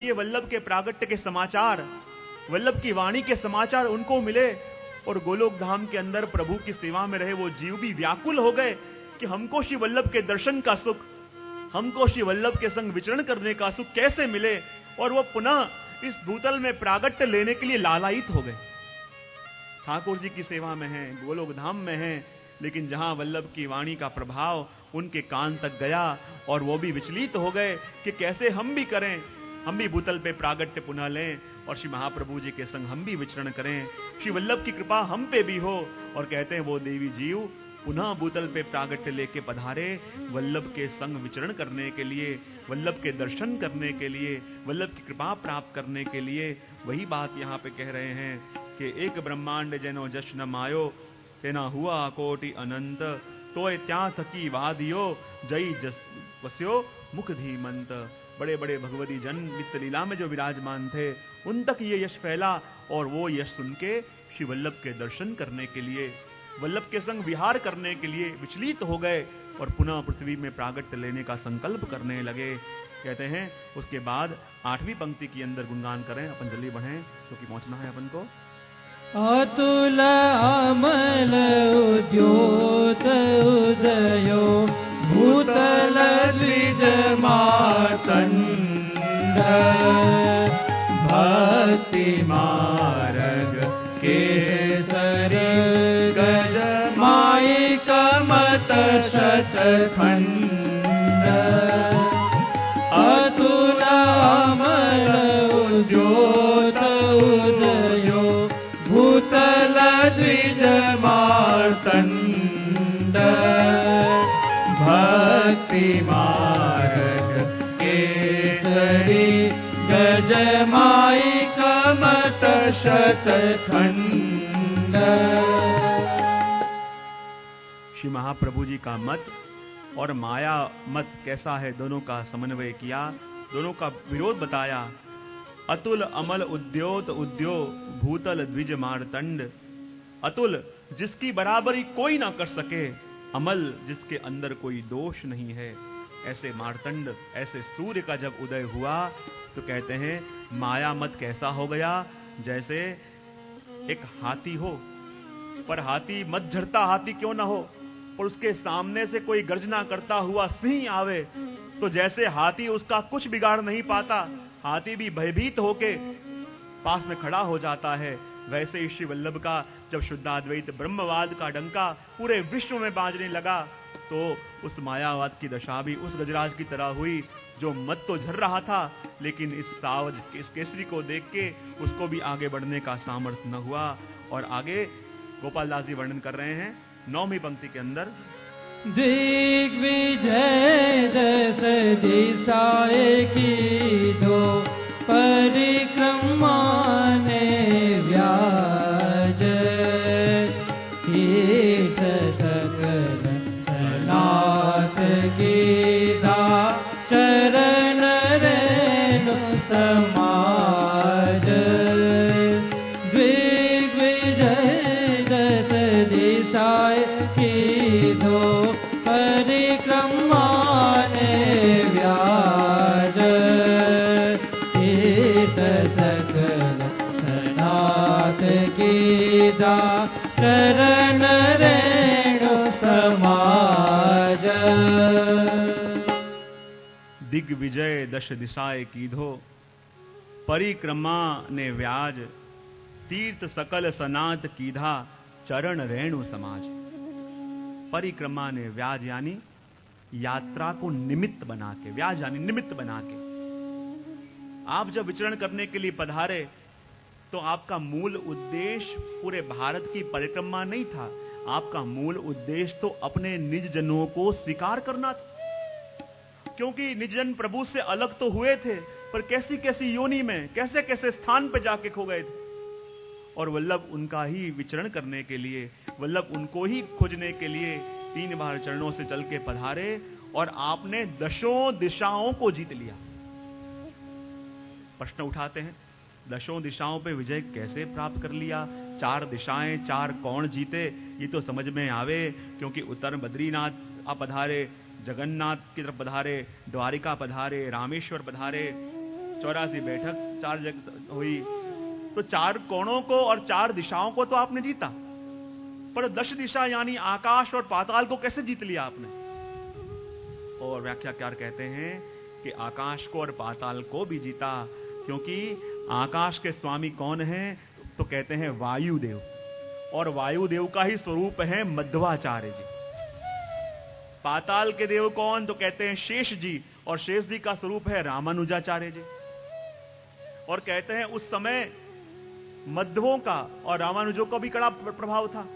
ये वल्लभ के प्रागट्य के समाचार, वल्लभ की वाणी के समाचार उनको मिले और गोलोक धाम के अंदर प्रभु की सेवा में रहे वो जीव भी व्याकुल हो गए कि हमको श्री वल्लभ के दर्शन का सुख, हमको श्री वल्लभ के संग विचरण करने का सुख कैसे मिले, और वो पुनः इस भूतल में प्रागट्य लेने के लिए लालायित हो गए। ठाकुर जी की सेवा में हैं, गोलोक धाम में हैं, लेकिन जहां वल्लभ की वाणी का प्रभाव उनके कान तक गया और वो भी विचलित हो गए कि कैसे हम भी करें, हम भी भूतल पे प्रागट्य पुनः लें और श्री महाप्रभु जी के संग हम भी विचरण करें, श्री वल्लभ की कृपा हम पे भी हो। और कहते हैं वो देवी जीव पुनः भूतल पे प्रागट्य लेके पधारे वल्लभ के संग विचरण करने के लिए, वल्लभ के दर्शन करने के लिए, वल्लभ की कृपा प्राप्त करने के लिए। वही बात यहाँ पे कह रहे हैं कि एक ब्रह्मांड जैनो जश्न मायो तेना हुआ कोटि अनंत, तोय त्या थकी वादियो जय जस वस्यो मुख धीमंत। बड़े बड़े भगवती जन नित्य लीला में जो विराजमान थे उन तक ये यश फैला और वो यश सुन के श्री वल्लभ के दर्शन करने के लिए, वल्लभ के संग विहार करने के लिए विचलित हो गए और पुनः पृथ्वी में प्रागट्य लेने का संकल्प करने लगे। कहते हैं उसके बाद 8वीं पंक्ति के अंदर गुणगान करें, अपन जल्दी बढ़ें क्योंकि पहुंचना है अपन को। अतुल अमल उद्योत उदयो भूतल द्विज मार्तंड, भक्ति मार्ग केसरी गज मायिक मत शतखंड। अतुल अमल उद्योत उदयो भूतल द्विज मार्तंड, भक्ति मार्ग केसरी गज मायिक मत शतखंड। श्री महाप्रभु जी का मत और माया मत कैसा है, दोनों का समन्वय किया, दोनों का विरोध बताया। अतुल अमल उद्योत उद्यो भूतल द्विज मार्तंड। अतुल जिसकी बराबरी कोई ना कर सके, अमल जिसके अंदर कोई दोष नहीं है, ऐसे मार्तंड, ऐसे सूर्य का जब उदय हुआ तो कहते हैं माया मत कैसा हो गया, जैसे एक हाथी हो पर हाथी मत झरता हाथी क्यों ना हो, पर उसके सामने से कोई गर्जना करता हुआ सिंह आवे तो जैसे हाथी उसका कुछ बिगाड़ नहीं पाता, हाथी भी भयभीत होके पास में खड़ा हो जाता है, वैसे ही श्री वल्लभ का जब शुद्धाद्वैत ब्रह्मवाद का डंका पूरे विश्व में बाजने लगा तो उस मायावाद की दशा भी उस गजराज की तरह हुई जो मत तो झर रहा था लेकिन इस सावज इस केसरी को देख के उसको भी आगे बढ़ने का सामर्थ्य न हुआ। और आगे गोपाल दास जी वर्णन कर रहे हैं 9वीं पंक्ति के अंदर। दिग्विजय दस दिशाए की दो परिक्रमा ने व्याज, कीट सकल सनाथ गीता चरण रेणु समाज। दिग्विजय दस दिशाए की दो परिक्रमा ने व्याज, कीट सकल सनाथ गीता चरण रेणु समाज। दिग्विजय दश दिशाए कीधो परिक्रमा ने व्याज, तीर्थ सकल सनात कीधा चरण रेणु समाज। परिक्रमा ने व्याज यानी यात्रा को निमित्त बना के, व्याज यानी निमित्त बना के। आप जब विचरण करने के लिए पधारे तो आपका मूल उद्देश्य पूरे भारत की परिक्रमा नहीं था, आपका मूल उद्देश्य तो अपने निज जनों को स्वीकार करना था, क्योंकि निज जन प्रभु से अलग तो हुए थे पर कैसी कैसी योनि में, कैसे कैसे स्थान पे जाके खो गए थे, और वल्लभ उनका ही विचरण करने के लिए, वल्लभ उनको ही खोजने के लिए 3 बार चरणों से चल के पधारे और आपने दशों दिशाओं को जीत लिया। प्रश्न उठाते हैं दशों दिशाओं पे विजय कैसे प्राप्त कर लिया, 4 दिशाएं 4 कौन जीते, ये तो समझ में आवे, क्योंकि उत्तर बद्रीनाथ आप पधारे, जगन्नाथ की तरफ पधारे, द्वारिका पधारे, रामेश्वर पधारे, 84 बैठक 4 जगह हुई, तो 4 कोणों को और 4 दिशाओं को तो आपने जीता, पर 10 दिशा यानी आकाश और पाताल को कैसे जीत लिया आपने? और व्याख्याकार कहते हैं कि आकाश को और पाताल को भी जीता, क्योंकि आकाश के स्वामी कौन हैं? तो कहते हैं वायुदेव, और वायुदेव का ही स्वरूप है मध्वाचार्य जी। पाताल के देव कौन? तो कहते हैं शेष जी, और शेष जी का स्वरूप है रामानुजाचार्य जी। और कहते हैं उस समय मध्वों का और रामानुजों का भी कड़ा प्रभाव था,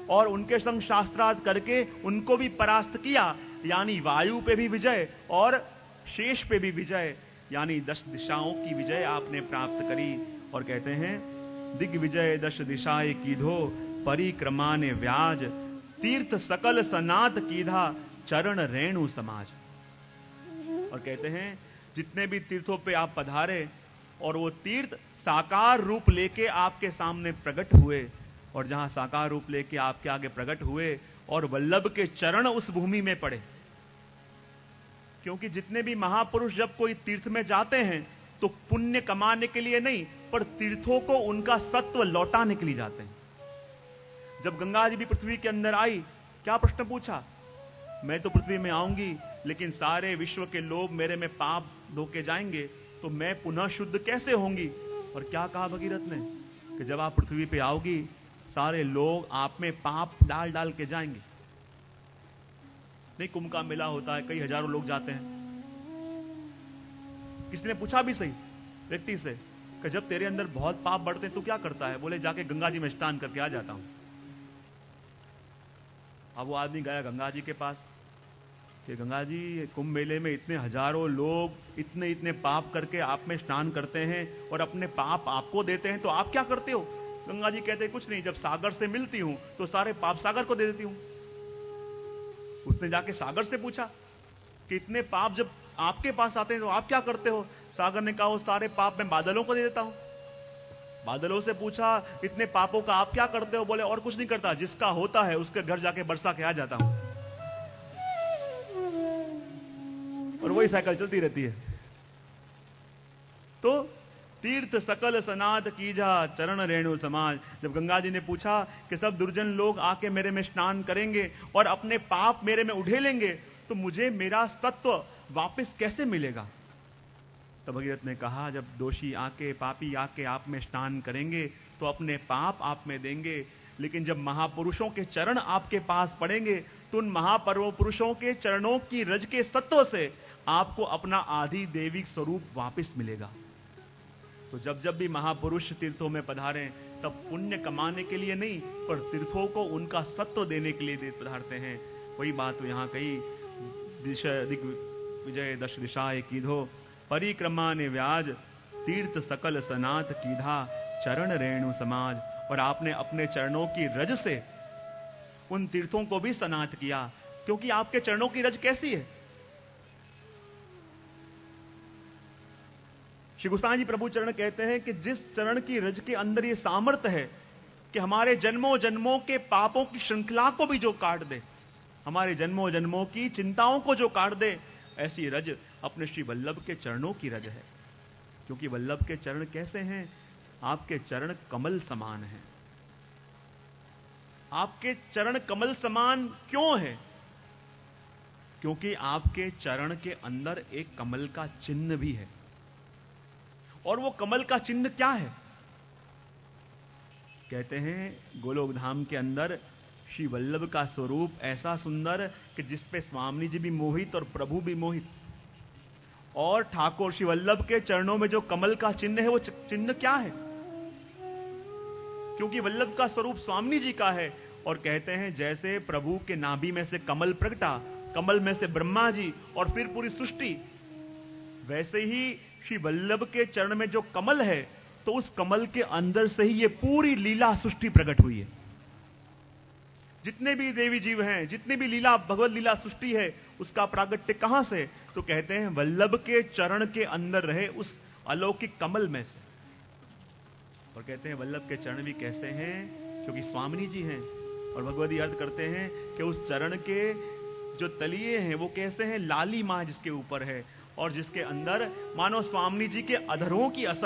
और उनके संग शास्त्रार्थ करके उनको भी परास्त किया, यानी वायु पे भी विजय और शेष पे भी विजय, यानी 10 दिशाओं की विजय आपने प्राप्त करी। और कहते हैं दिग्विजय 10 दिशाएं कीधो, परिक्रमा ने व्याज, तीर्थ सकल सनात कीधा, चरण रेणु समाज। और कहते हैं जितने भी तीर्थों पे आप पधारे और वो तीर्थ साकार रूप लेके आपके सामने प्रकट हुए, और जहां साकार रूप लेके आपके आगे प्रकट हुए और वल्लभ के चरण उस भूमि में पड़े, क्योंकि जितने भी महापुरुष जब कोई तीर्थ में जाते हैं तो पुण्य कमाने के लिए नहीं, पर तीर्थों को उनका सत्व लौटाने के लिए जाते हैं। जब गंगा जी भी पृथ्वी के अंदर आई, क्या प्रश्न पूछा? मैं तो पृथ्वी में आऊंगी, लेकिन सारे विश्व के लोग मेरे में पाप धो के जाएंगे, तो मैं पुनः शुद्ध कैसे होंगी? और क्या कहा भगीरथ ने कि जब आप पृथ्वी पे आओगी, सारे लोग आप में पाप डाल डाल के जाएंगे। नहीं, कुंभ का मेला होता है, कई हजारों लोग जाते हैं। किसी ने पूछा भी सही व्यक्ति से कि जब तेरे अंदर बहुत पाप बढ़ते हैं तो क्या करता है? बोले जाके गंगा जी में स्नान करके आ जाता हूं। अब वो आदमी गया गंगा जी के पास कि गंगा जी, कुंभ मेले में इतने हजारों लोग इतने इतने पाप करके आप में स्नान करते हैं और अपने पाप आपको देते हैं, तो आप क्या करते हो? गंगा जी कहते हैं कुछ नहीं, जब सागर से मिलती हूं तो सारे पाप सागर को दे देती हूं। उसने जाके सागर से पूछा कि इतने पाप जब आपके पास आते हैं तो आप क्या करते हो? सागर ने कहा वो सारे पाप मैं बादलों को दे देता हूं। बादलों से पूछा इतने पापों का आप क्या करते हो? बोले और कुछ नहीं करता, जिसका होता है उसके घर जाके बरसा के आ जाता हूं। और वही साइकिल चलती रहती है। तो तीर्थ सकल सनात कीजा, चरण रेणु समाज। जब गंगा जी ने पूछा कि सब दुर्जन लोग आके मेरे में स्नान करेंगे और अपने पाप मेरे में उठेलेंगे, तो मुझे मेरा सत्व वापस कैसे मिलेगा? तो भगीरथ ने कहा जब दोषी आके, पापी आके आप में स्नान करेंगे तो अपने पाप आप में देंगे, लेकिन जब महापुरुषों के चरण आपके पास पड़ेंगे तो उन महापुरुषों के चरणों की रज के सत्व से आपको अपना आदि देविक स्वरूप वापस मिलेगा। तो जब जब भी महापुरुष तीर्थों में पधारें, तब पुण्य कमाने के लिए नहीं, पर तीर्थों को उनका सत्व देने के लिए पधारते हैं। वही बात तो यहाँ कही, दिग्विजय 10 दिशाएं कीधो, परिक्रमा ने व्याज, तीर्थ सकल सनात कीधा, चरण रेणु समाज। और आपने अपने चरणों की रज से उन तीर्थों को भी सनात किया, क्योंकि आपके चरणों की रज कैसी है? श्री गोसाई जी प्रभु चरण कहते हैं कि जिस चरण की रज के अंदर ये सामर्थ्य है कि हमारे जन्मों जन्मों के पापों की श्रृंखला को भी जो काट दे, हमारे जन्मों जन्मों की चिंताओं को जो काट दे, ऐसी रज अपने श्री वल्लभ के चरणों की रज है। क्योंकि वल्लभ के चरण कैसे हैं? आपके चरण कमल समान हैं। आपके चरण कमल समान क्यों है? क्योंकि आपके चरण के अंदर एक कमल का चिन्ह भी है। और वो कमल का चिन्ह क्या है? कहते हैं गोलोक धाम के अंदर श्री वल्लभ का स्वरूप ऐसा सुंदर कि जिसपे स्वामी जी भी मोहित और प्रभु भी मोहित। और ठाकुर श्री वल्लभ के चरणों में जो कमल का चिन्ह है, वो चिन्ह क्या है? क्योंकि वल्लभ का स्वरूप स्वामी जी का है। और कहते हैं जैसे प्रभु के नाभि में से कमल प्रगटा, कमल में से ब्रह्मा जी और फिर पूरी सृष्टि, वैसे ही श्री वल्लभ के चरण में जो कमल है, तो उस कमल के अंदर से ही ये पूरी लीला सृष्टि प्रकट हुई है। जितने भी देवी जीव हैं, जितनी भी लीला, भगवत लीला सृष्टि है, उसका प्रागट्य कहां से? तो कहते हैं वल्लभ के चरण के अंदर रहे उस अलौकिक कमल में से। और कहते हैं वल्लभ के चरण भी कैसे हैं? क्योंकि स्वामिनी जी हैं। और भगवती अर्थ करते हैं कि उस चरण के जो तलिए हैं वो कैसे हैं? लाली माँ जिसके ऊपर है। और जिसके अंदर मानो स्वामी जी के अधरों की असर